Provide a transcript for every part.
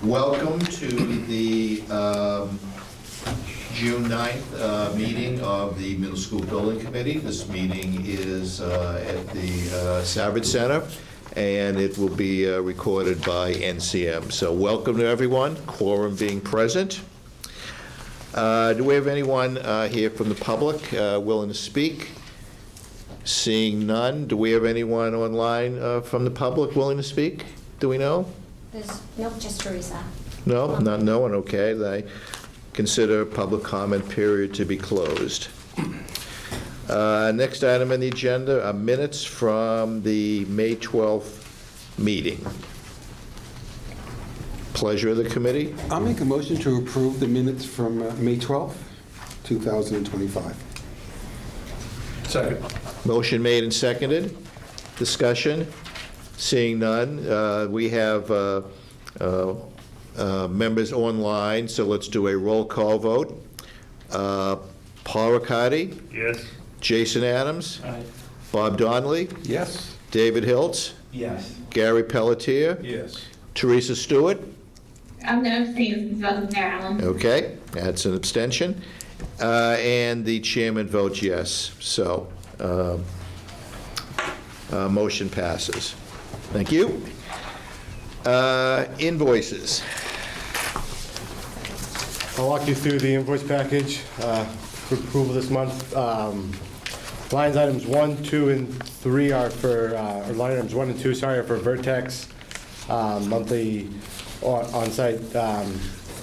Welcome to the June 9th meeting of the Middle School Building Committee. This meeting is at the Savage Center, and it will be recorded by NCM. So welcome to everyone, quorum being present. Do we have anyone here from the public willing to speak? Seeing none, do we have anyone online from the public willing to speak? Do we know? Nope, just Teresa. No, not no one, okay. I consider public comment period to be closed. Next item on the agenda are minutes from the May 12th meeting. Pleasure of the committee. I'll make a motion to approve the minutes from May 12th, 2025. Second. Motion made and seconded. Discussion. Seeing none, we have members online, so let's do a roll call vote. Paul Riccardi? Yes. Jason Adams? Aye. Bob Donnelly? Yes. David Hiltz? Yes. Gary Pelletier? Yes. Teresa Stewart? I'm going to abstain since I wasn't there, Alan. Okay, that's an abstention. And the chairman votes yes, so motion passes. Thank you. Invoices. I'll walk you through the invoice package for approval this month. Lines items 1, 2, and 3 are for, or line items 1 and 2, sorry, are for Vertex monthly on-site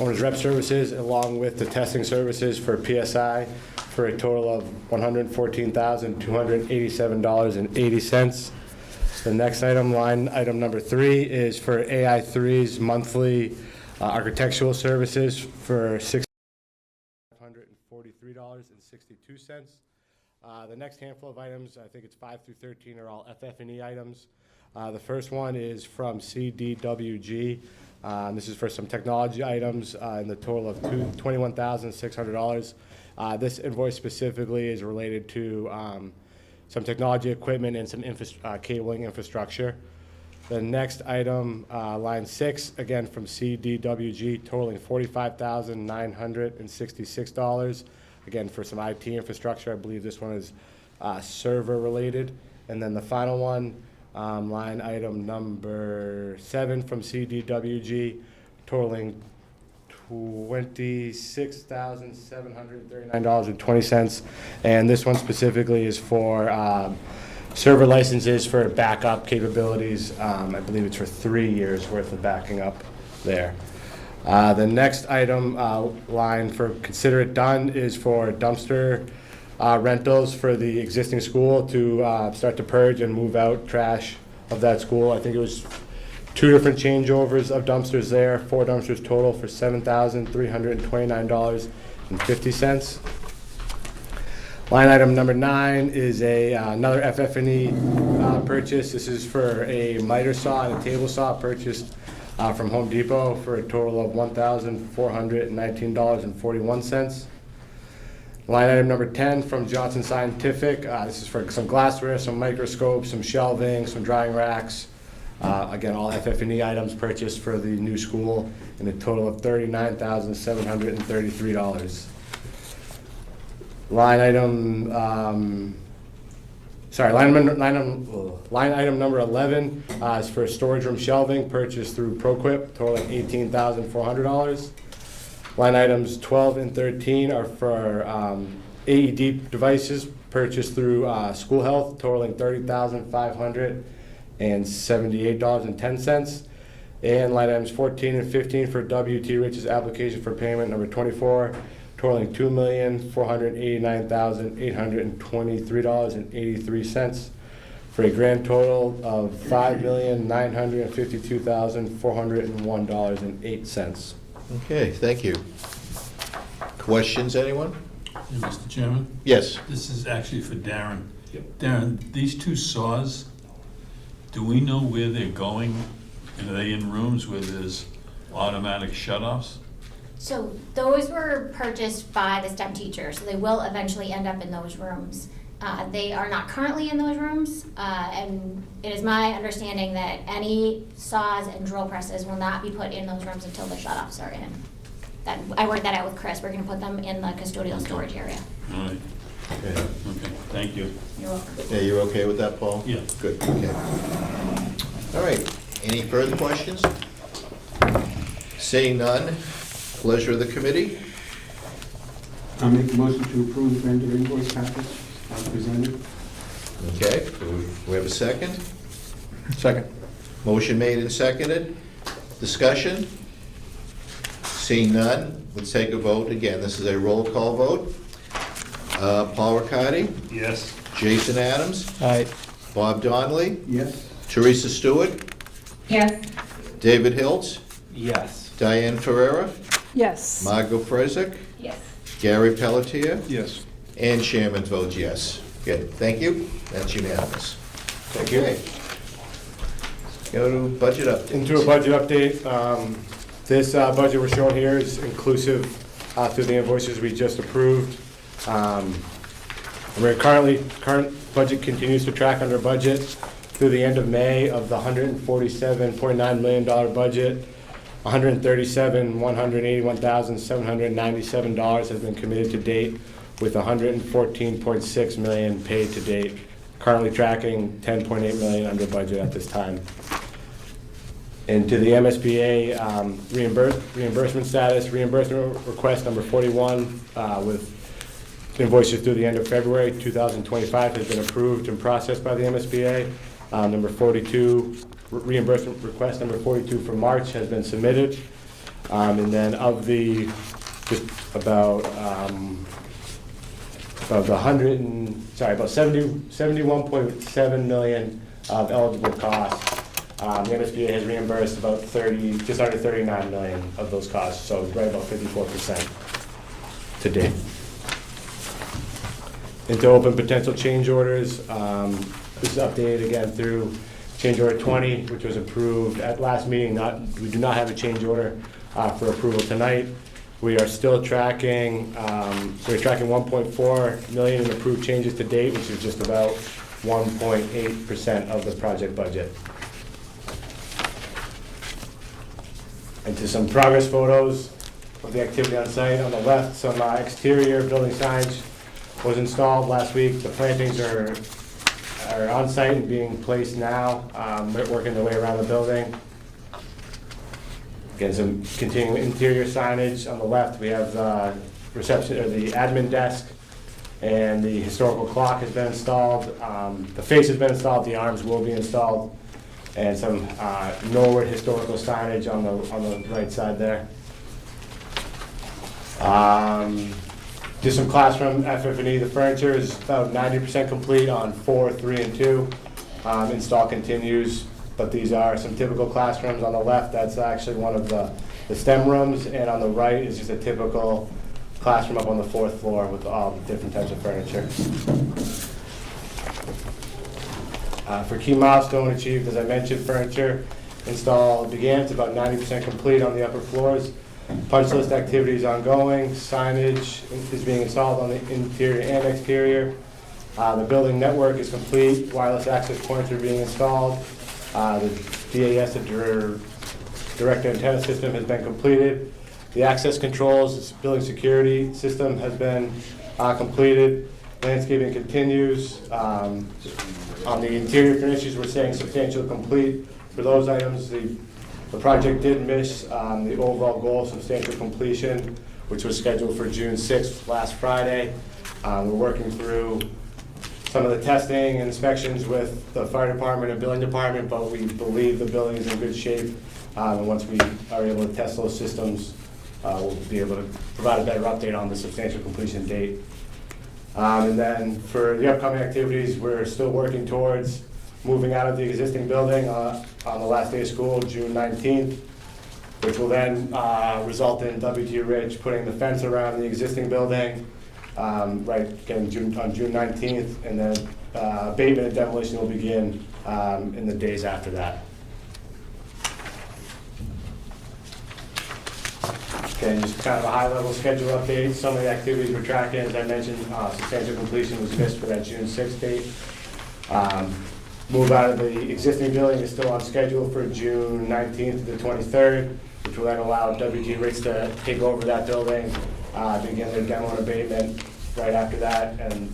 owner's rep services, along with the testing services for PSI, for a total of $114,287.80. The next item, line item number 3, is for AI3's monthly architectural services for $643.62. The next handful of items, I think it's 5 through 13, are all FF&E items. The first one is from CDWG. This is for some technology items in the total of $21,600. This invoice specifically is related to some technology equipment and some cabling infrastructure. The next item, line 6, again from CDWG, totaling $45,966. Again, for some IT infrastructure. I believe this one is server related. And then the final one, line item number 7 from CDWG, totaling $26,739.20. And this one specifically is for server licenses for backup capabilities. I believe it's for 3 years worth of backing up there. The next item line for consider it done is for dumpster rentals for the existing school to start to purge and move out trash of that school. I think it was 2 different changeovers of dumpsters there, 4 dumpsters total for $7,329.50. Line item number 9 is another FF&E purchase. This is for a miter saw and a table saw purchased from Home Depot for a total of $1,419.41. Line item number 10 from Johnson Scientific. This is for some glassware, some microscopes, some shelving, some drying racks. Again, all FF&E items purchased for the new school in a total of $39,733. Line item number 11 is for storage room shelving purchased through ProQuip, totaling $18,400. Line items 12 and 13 are for AED devices purchased through School Health, totaling $30,578.10. And line items 14 and 15 for WT Rich's application for payment number 24, totaling $2,489,823.83, for a grand total of $5,952,401.08. Okay, thank you. Questions, anyone? Mr. Chairman? Yes. This is actually for Darren. Darren, these 2 saws, do we know where they're going? And are they in rooms where there's automatic shutoffs? So those were purchased by the STEM teacher, so they will eventually end up in those rooms. They are not currently in those rooms, and it is my understanding that any saws and drill presses will not be put in those rooms until the shut-offs are in. That, I worked that out with Chris. We're gonna put them in the custodial storage area. All right, Okay. okay, thank you. You're welcome. Yeah, you're okay with that, Paul? Yeah. Good, okay. All right, any further questions? Seeing none, pleasure of the committee? I'll make a motion to approve the vendor invoice package as presented. Okay, do we have a second? Second. Motion made and seconded. Discussion? Seeing none, let's take a vote. Again, this is a roll call vote. Paul Riccardi, Yes. Jason Adams, Aye. Bob Donnelly, Yes? Teresa Stewart, Yes. David Hiltz, Yes. Diane Ferrera, Yes. Margot Freizik, Yes. Gary Pelletier, Yes. and chairman votes yes. Good, thank you. That's unanimous. Thank you. Okay. Go to budget update. Into a budget update. This budget we're showing here is inclusive through the invoices we just approved. Current budget continues to track under budget through the end of May. Of the $147.9 million budget, $137,181,797 has been committed to date, with $114.6 million paid to date. Currently tracking $10.8 million under budget at this time. And to the MSBA reimbursement status, reimbursement request number 41 with invoices through the end of February 2025 has been approved and processed by the MSBA. Number 42, reimbursement request number 42 for March has been submitted. And then of the, just about the about 71.7 million of eligible costs. The MSBA has reimbursed about just under 39 million of those costs, so right about 54% to date. Into open potential change orders, this is updated again through change order 20, which was approved at last meeting. We do not have a change order for approval tonight. We are still tracking, we're tracking 1.4 million in approved changes to date, which is just about 1.8% of the project budget. And to some progress photos of the activity on site. On the left, some exterior building signs was installed last week. The plantings are on site and being placed now, working their way around the building. Again, some continuing interior signage. On the left, we have the reception, or the admin desk, and the historical clock has been installed. The face has been installed, the arms will be installed, and some Norwood historical signage on the right side there. Just some classroom FF&E. The furniture is about 90% complete on 4, 3, and 2. Install continues, but these are some typical classrooms. On the left, that's actually one of the STEM rooms, and on the right is just a typical classroom up on the 4th floor with all the different types of furniture. For key milestone achieved, as I mentioned, furniture install began. It's about 90% complete on the upper floors. Punch list activities ongoing. Signage is being installed on the interior and exterior. The building network is complete. Wireless access points are being installed. The DAS, the direct antenna system, has been completed. The access controls, building security system has been completed. Landscaping continues. On the interior finishes, we're saying substantially complete. For those items, the project did miss the overall goal of substantial completion, which was scheduled for June 6th, last Friday. We're working through some of the testing and inspections with the fire department and building department, but we believe the building is in good shape. And once we are able to test those systems, we'll be able to provide a better update on the substantial completion date. And then for the upcoming activities, we're still working towards moving out of the existing building on the last day of school, June 19th, which will then result in W.T. Rich putting the fence around the existing building, on June 19th, and then abatement and demolition will begin in the days after that. Again, just kind of a high-level schedule update. Some of the activities we're tracking, as I mentioned, substantial completion was missed for that June 6th date. Move out of the existing building is still on schedule for June 19th to the 23rd, which will then allow WT Ritz to take over that building, begin their demo and abatement right after that, and,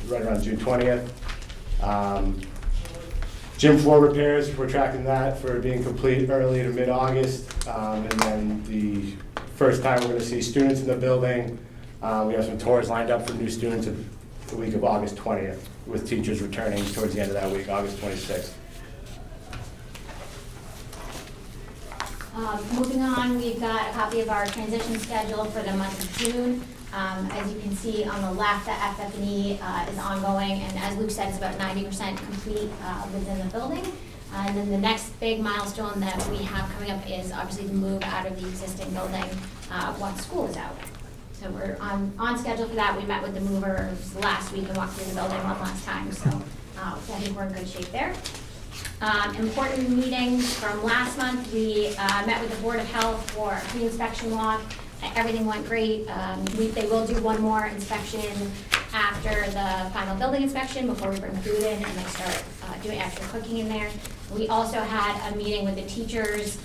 right around June 20th. Gym floor repairs, we're tracking that for being complete early to mid-August. And then the first time we're gonna see students in the building, we have some tours lined up for new students the week of August 20th, with teachers returning towards the end of that week, August 26th. Moving on, we've got a copy of our transition schedule for the month of June. As you can see on the left, the FF&E is ongoing, and as Luke said, it's about 90% complete within the building. And then the next big milestone that we have coming up is obviously the move out of the existing building once school is out. So we're on schedule for that. We met with the movers last week and walked through the building one last time, so I think we're in good shape there. Important meetings from last month, we met with the Board of Health for a pre-inspection walk. Everything went great. They will do one more inspection after the final building inspection before we bring food in and they start doing extra cooking in there. We also had a meeting with the teachers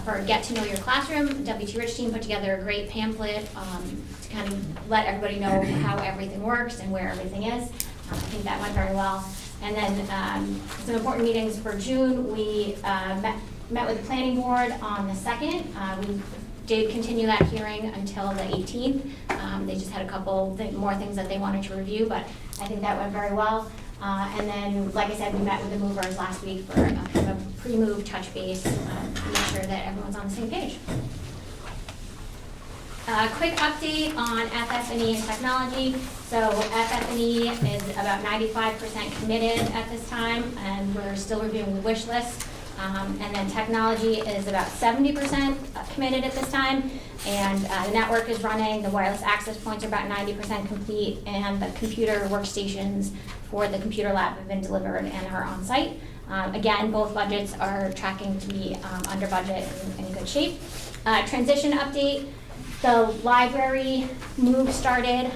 for Get to Know Your Classroom. WT Rich team put together a great pamphlet to kind of let everybody know how everything works and where everything is. I think that went very well. And then some important meetings for June. We met with the planning board on the 2nd. We did continue that hearing until the 18th. They just had a couple more things that they wanted to review, but I think that went very well. And then, like I said, we met with the movers last week for kind of a pre-move touch base to make sure that everyone's on the same page. Quick update on FF&E and technology. So FF&E is about 95% committed at this time, and we're still reviewing the wish list. And then technology is about 70% committed at this time, and the network is running, the wireless access points are about 90% complete, and the computer workstations for the computer lab have been delivered and are on site. Again, both budgets are tracking to be under budget and in good shape. Transition update, the library move started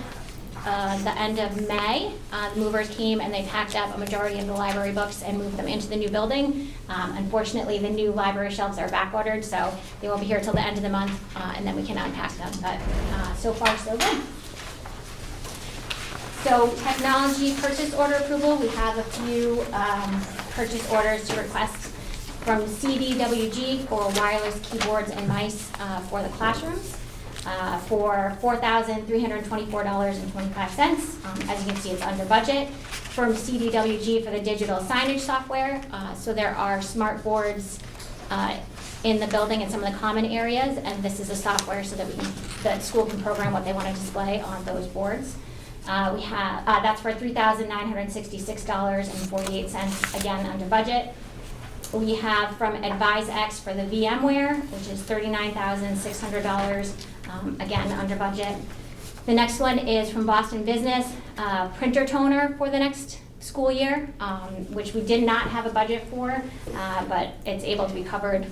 the end of May. The movers came and they packed up a majority of the library books and moved them into the new building. Unfortunately, the new library shelves are back ordered, so they won't be here till the end of the month, and then we can unpack them, but so far so good. So technology purchase order approval, we have a few purchase orders to request from CDWG for wireless keyboards and mice for the classrooms. For $4,324.25. As you can see, it's under budget. From CDWG for the digital signage software. So there are smart boards in the building in some of the common areas, and this is a software so that the school can program what they want to display on those boards. We have that's for $3,966.48, again under budget. We have from AdviseX for the VMware, which is $39,600, again under budget. The next one is from Boston Business, printer toner for the next school year, which we did not have a budget for, but it's able to be covered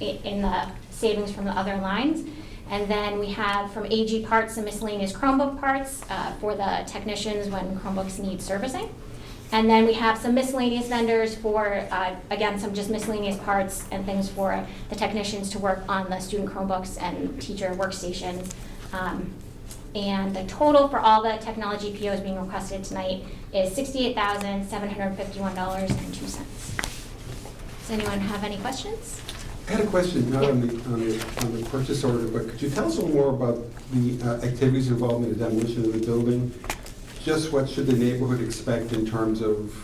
in the savings from the other lines. And then we have from AG Parts some miscellaneous Chromebook parts for the technicians when Chromebooks need servicing. And then we have some miscellaneous vendors for, again, some just miscellaneous parts and things for the technicians to work on the student Chromebooks and teacher workstations. And the total for all the technology POs being requested tonight is $68,751.02. Does anyone have any questions? I had a question, not on the purchase order, but could you tell us a little more about the activities involved in the demolition of the building? Just what should the neighborhood expect in terms of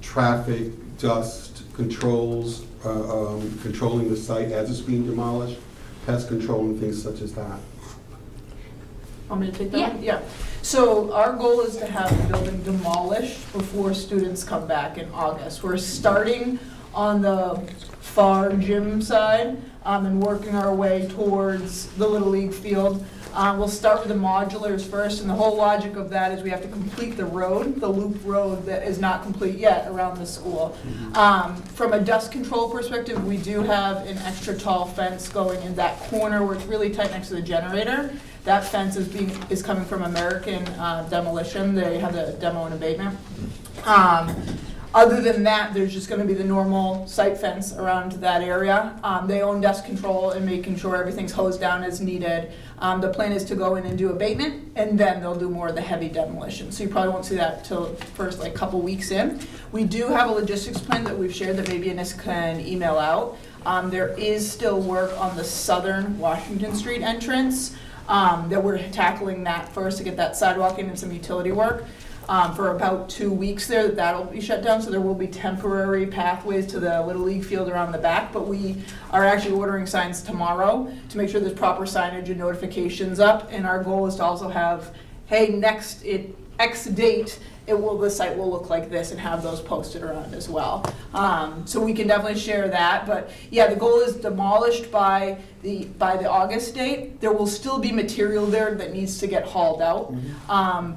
traffic, dust, controls, controlling the site as it's being demolished, pest control and things such as that? Want me to take that? Yeah. Yeah. So our goal is to have the building demolished before students come back in August. We're starting on the far gym side, and working our way towards the Little League field. We'll start with the modulars first, and the whole logic of that is we have to complete the road, the loop road that is not complete yet around the school. From a dust control perspective, we do have an extra tall fence going in that corner where it's really tight next to the generator. That fence is coming from American Demolition. They have the demo and abatement. Other than that, there's just gonna be the normal site fence around that area. They own dust control and making sure everything's hosed down as needed. The plan is to go in and do abatement, and then they'll do more of the heavy demolition. So you probably won't see that till first couple weeks in. We do have a logistics plan that we've shared that maybe Ines can email out. There is still work on the southern Washington Street entrance, that we're tackling that first to get that sidewalk in and some utility work. For about 2 weeks there, that'll be shut down, so there will be temporary pathways to the Little League field around the back, but we are actually ordering signs tomorrow to make sure there's proper signage and notifications up, and our goal is to also have, hey, X date, the site will look like this, and have those posted around as well. So we can definitely share that, but yeah, the goal is demolished by the August date. There will still be material there that needs to get hauled out,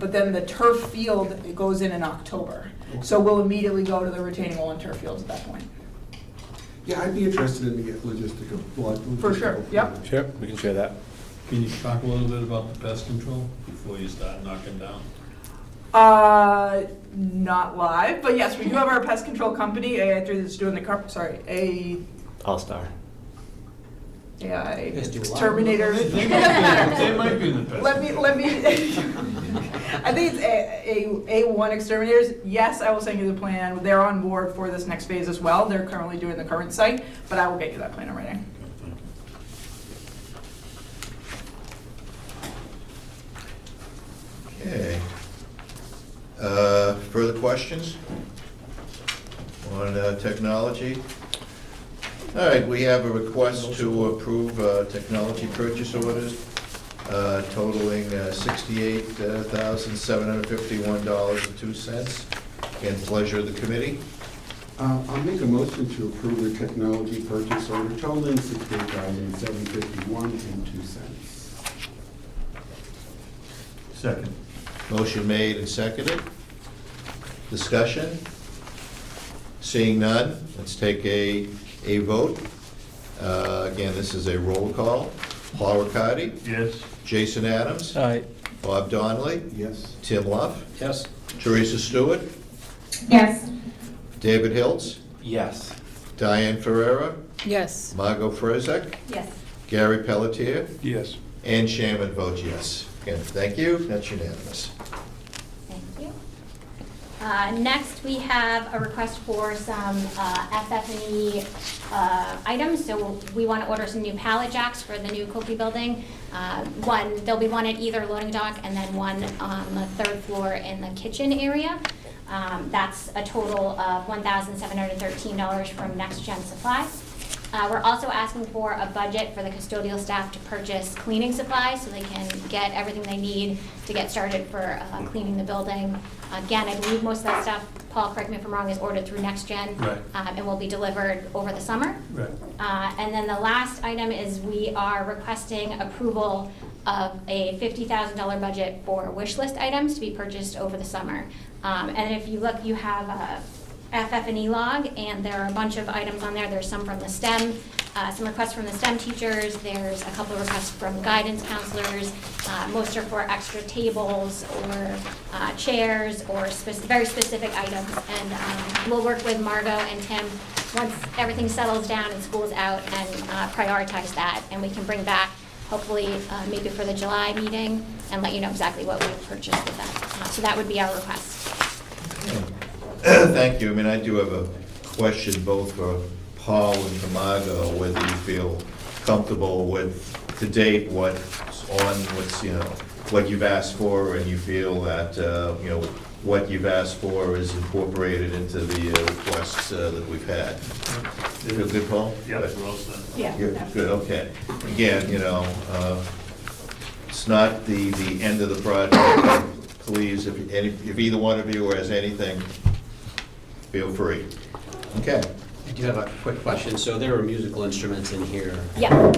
but then the turf field, it goes in October. So we'll immediately go to the retaining wall and turf fields at that point. Yeah, I'd be interested in the logistical. For sure, yep. Sure, we can share that. Can you talk a little bit about the pest control before you start knocking down? Not live, but yes, we do have our pest control company, AI3 that's doing All-Star. AI Terminator. They might be the best. Let me, I think it's A1 Exterminators. Yes, I will send you the plan. They're on board for this next phase as well. They're currently doing the current site, but I will get you that plan in writing. Okay. Further questions on technology? All right, we have a request to approve technology purchase orders totaling $68,751.02. Again, pleasure of the committee. I'll make a motion to approve the technology purchase order totaling $68,751.02. Second. Motion made and seconded. Discussion? Seeing none, let's take a vote. Again, this is a roll call. Paul Riccardi, Yes. Jason Adams, Aye. Bob Donnelly, Yes. Tim Luff, Yes. Teresa Stewart, Yes. David Hiltz, Yes. Diane Ferrera, Yes. Margot Frezek, Yes. Gary Pelletier, Yes. and Shaman votes yes. Again, thank you, that's unanimous. Thank you. Next, we have a request for some FF&E items. So we want to order some new pallet jacks for the new Kochi building. There'll be one at either loading dock and then one on the third floor in the kitchen area. That's a total of $1,713 from Next Gen Supply. We're also asking for a budget for the custodial staff to purchase cleaning supplies so they can get everything they need to get started for cleaning the building. Again, I believe most of that stuff, Paul, correct me if I'm wrong, is ordered through Next Gen. Right. And will be delivered over the summer. Right. And then the last item is we are requesting approval of a $50,000 budget for wish list items to be purchased over the summer. And if you look, you have a FF&E log, and there are a bunch of items on there. There's some from the STEM, some requests from the STEM teachers. There's a couple of requests from guidance counselors. Most are for extra tables or chairs or very specific items. And we'll work with Margot and Tim once everything settles down and school's out and prioritize that. And we can bring back, hopefully, maybe for the July meeting and let you know exactly what we purchased with that. So that would be our request. Thank you. I mean, I do have a question both for Paul and for Margot, whether you feel comfortable with, to date, what you've asked for, and you feel that, what you've asked for is incorporated into the requests that we've had. Feel good, Paul? Yep, Good. we're all set. Yeah. Good, okay. Again, it's not the end of the project. Please, if either one of you has anything, feel free. Okay. do have a quick question. So there are musical instruments in here Yeah.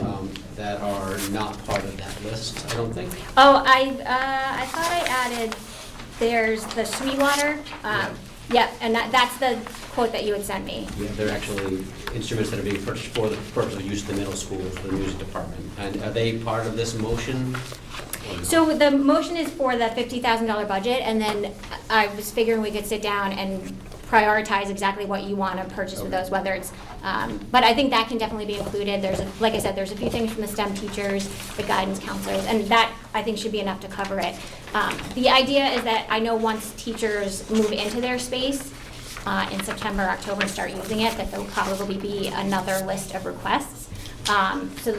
that are not part of that list, I don't think. Oh, I thought I added, there's the Sweetwater. Yeah, and that's the quote that you had sent me. Yeah, they're actually instruments that are being purchased for the purpose of use in the middle school, for the music department. And are they part of this motion? or not? So the motion is for the $50,000 budget, and then I was figuring we could sit down and prioritize exactly what you want to purchase with those, whether it's, but I think that can definitely be included. There's, like I said, there's a few things from the STEM teachers, the guidance counselors, and that, I think, should be enough to cover it. The idea is that I know once teachers move into their space in September, October, and start using it, that there'll probably be another list of requests. So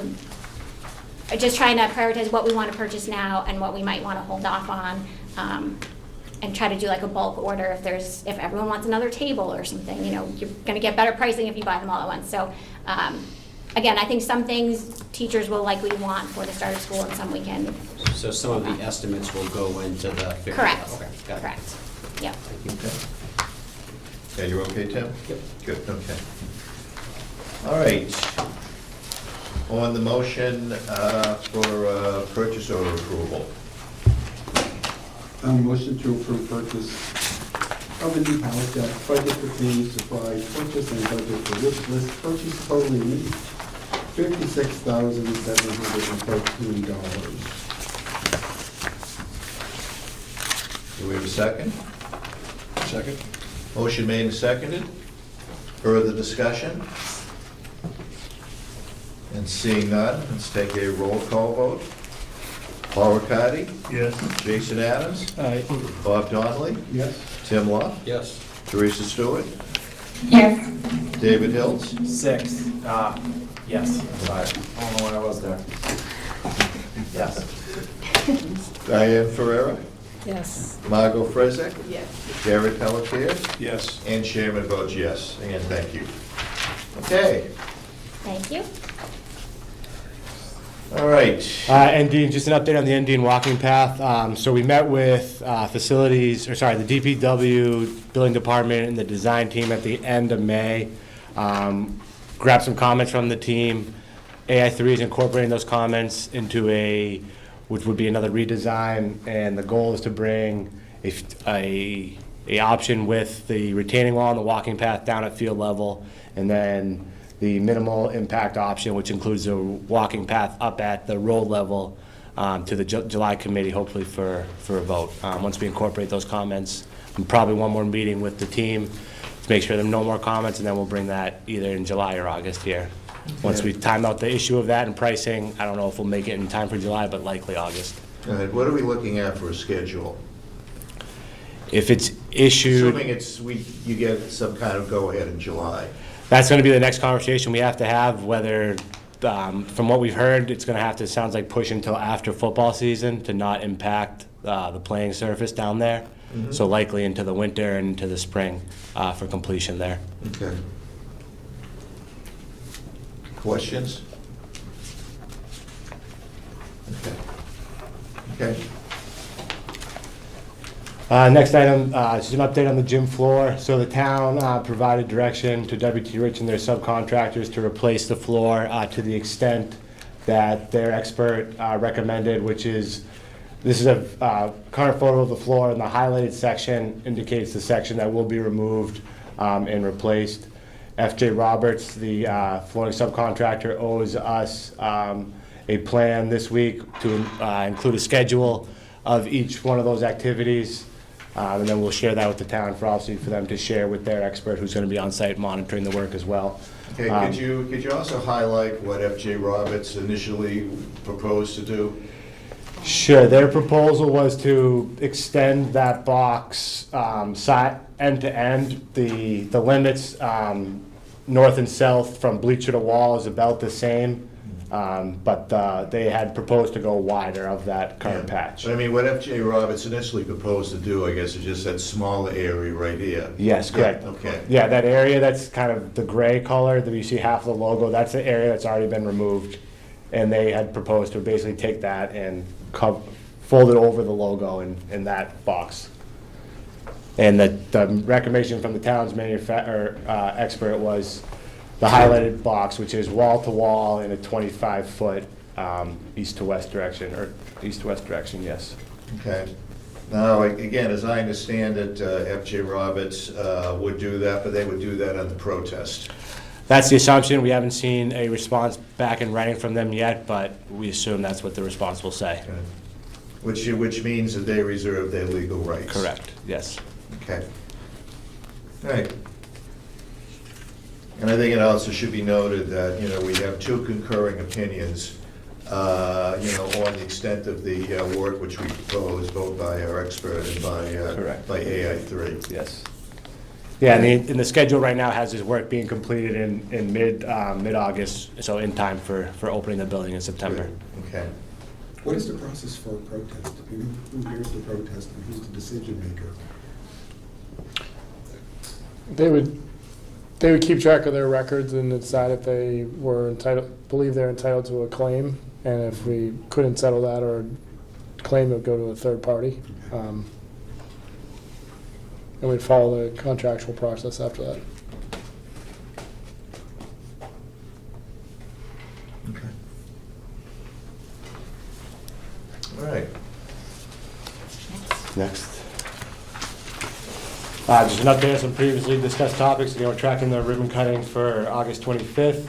just trying to prioritize what we want to purchase now and what we might want to hold off on, and try to do like a bulk order if everyone wants another table or something, you know, you're gonna get better pricing if you buy them all at once. So, again, I think some things teachers will likely want for the start of school and some we can. So some of the estimates will go into the figure. Correct, Okay, got it. correct, yep. Yeah, you're okay, Tim? Yep. Good, okay. All right. On the motion for purchase order approval. Motion to approve purchase of a new pallet jack, budget for cleaning supply, purchase and budget for wish list, purchase totaling $56,713. Do we have a second? Second. Motion made and seconded. Further discussion? And seeing none, let's take a roll call vote. Paul Riccardi? Yes. Jason Adams? Aye. Bob Donnelly? Yes? Tim Law? Yes. Teresa Stewart? Yes. David Hills? 6, yes, sorry, I don't know where I was there. Yes. Diane Ferreira? Yes. Margot Frezek? Yes. Gary Pelletier? Yes. And Chairman votes yes. And thank you. Okay, Thank you. all right. And Dean, just an update on the Indian walking path. So we met with the DPW building department and the design team at the end of May. Grabbed some comments from the team. AI3 is incorporating those comments into which would be another redesign, and the goal is to bring a option with the retaining wall and the walking path down at field level, and then the minimal impact option, which includes a walking path up at the road level, to the July committee, hopefully for a vote. Once we incorporate those comments, and probably one more meeting with the team to make sure there are no more comments, and then we'll bring that either in July or August here. Once we time out the issue of that and pricing, I don't know if we'll make it in time for July, but likely August. All right, what are we looking at for a schedule? If it's issued, Assuming you get some kind of go-ahead in July. that's gonna be the next conversation we have to have, whether, from what we've heard, it's gonna have to, sounds like push until after football season to not impact the playing surface down there. So likely into the winter and into the spring for completion there. Okay. Questions? Okay. Okay. Next item, just an update on the gym floor. So the town provided direction to WT Rich and their subcontractors to replace the floor to the extent that their expert recommended, which is, this is a current photo of the floor, and the highlighted section indicates the section that will be removed and replaced. FJ Roberts, the flooring subcontractor, owes us a plan this week to include a schedule of each one of those activities. And then we'll share that with the town for obviously for them to share with their expert who's going to be on site monitoring the work as well. Okay, could you also highlight what FJ Roberts initially proposed to do? Sure, their proposal was to extend that box side, end to end. The limits north and south from bleacher to wall is about the same, but they had proposed to go wider of that current patch. But I mean, what FJ Roberts initially proposed to do, I guess, is just that smaller area right here. Yes, correct. Yeah, okay. Yeah, that area that's kind of the gray color, that you see half the logo, that's the area that's already been removed. And they had proposed to basically take that and fold it over the logo in that box. And the recommendation from the town's expert was the highlighted box, which is wall to wall in a 25-foot east to west direction, or east to west direction, yes. Okay. Now, again, as I understand it, FJ Roberts would do that, but they would do that on the protest. That's the assumption. We haven't seen a response back in writing from them yet, but we assume that's what the response will say. Okay. Which means that they reserve their legal rights. Correct, yes. Okay. All right. And I think it also should be noted that, we have two concurring opinions, on the extent of the work which we propose, both by our expert and Correct. by AI3. Yes. Yeah, and the schedule right now has his work being completed in mid-August, so in time for opening the building in September. Okay. What is the process for a protest? Who hears the protest and who's the decision maker? They would keep track of their records and decide if they believe they're entitled to a claim, and if we couldn't settle that or claim, it would go to a third party. And we'd follow the contractual process after that. Okay. All right. Next. Just an update on some previously discussed topics. We're tracking the ribbon cutting for August 25th.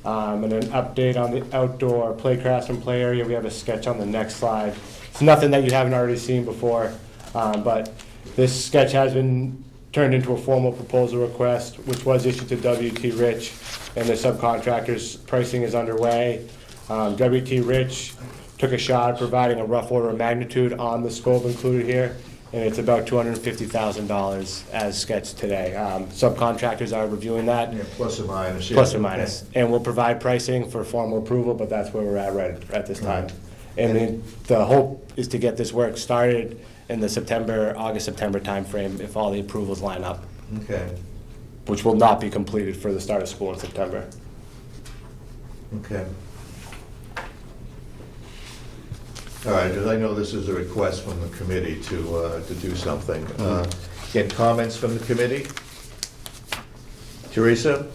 And an update on the outdoor play classroom play area. We have a sketch on the next slide. It's nothing that you haven't already seen before, but this sketch has been turned into a formal proposal request, which was issued to W.T. Rich, and the subcontractor's pricing is underway. W.T. Rich took a shot at providing a rough order of magnitude on the scope included here, and it's about $250,000 as sketched today. Subcontractors are reviewing that. Yeah, plus or minus. Yeah. Plus or minus. And we'll provide pricing for formal approval, but that's where we're at right at this time. And the hope is to get this work started in the August-September timeframe if all the approvals line up, Okay. which will not be completed for the start of school in September. Okay. All right, because I know this is a request from the committee to do something. Again, comments from the committee? Teresa?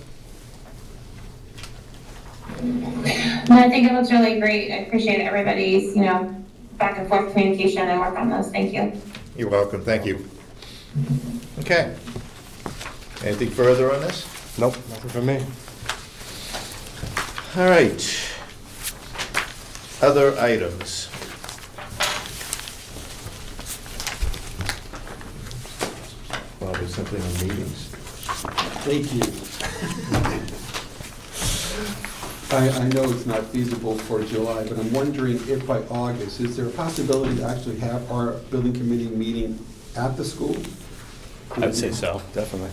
No, I think it looks really great. I appreciate everybody's, back and forth communication and work on those. Thank you. You're welcome, thank you. Okay. Anything further on this? Nope, nothing from me. All right. Other items. Well, there's something on meetings. Thank you. I know it's not feasible for July, but I'm wondering if by August, is there a possibility to actually have our building committee meeting at the school? I would say so, definitely.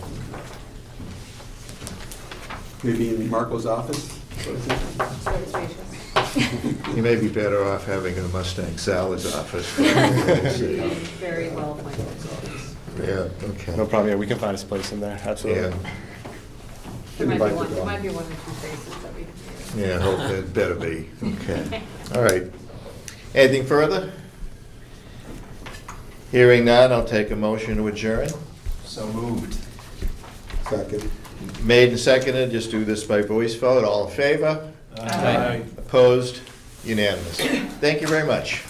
Maybe in Marco's office? You may be better off having a Mustang Salads office. Very well appointed. Yeah, okay. No problem, yeah, we can find us a place in there, absolutely. Yeah, There might Invite be the one, there dog. might be one or two faces that we can hear. yeah, hope it better be, okay. All right. Anything further? Hearing none, I'll take a motion to adjourn. So moved. Second. Made and seconded, just do this by voice vote, all in favor? Aye. Opposed? Unanimous. Thank you very much.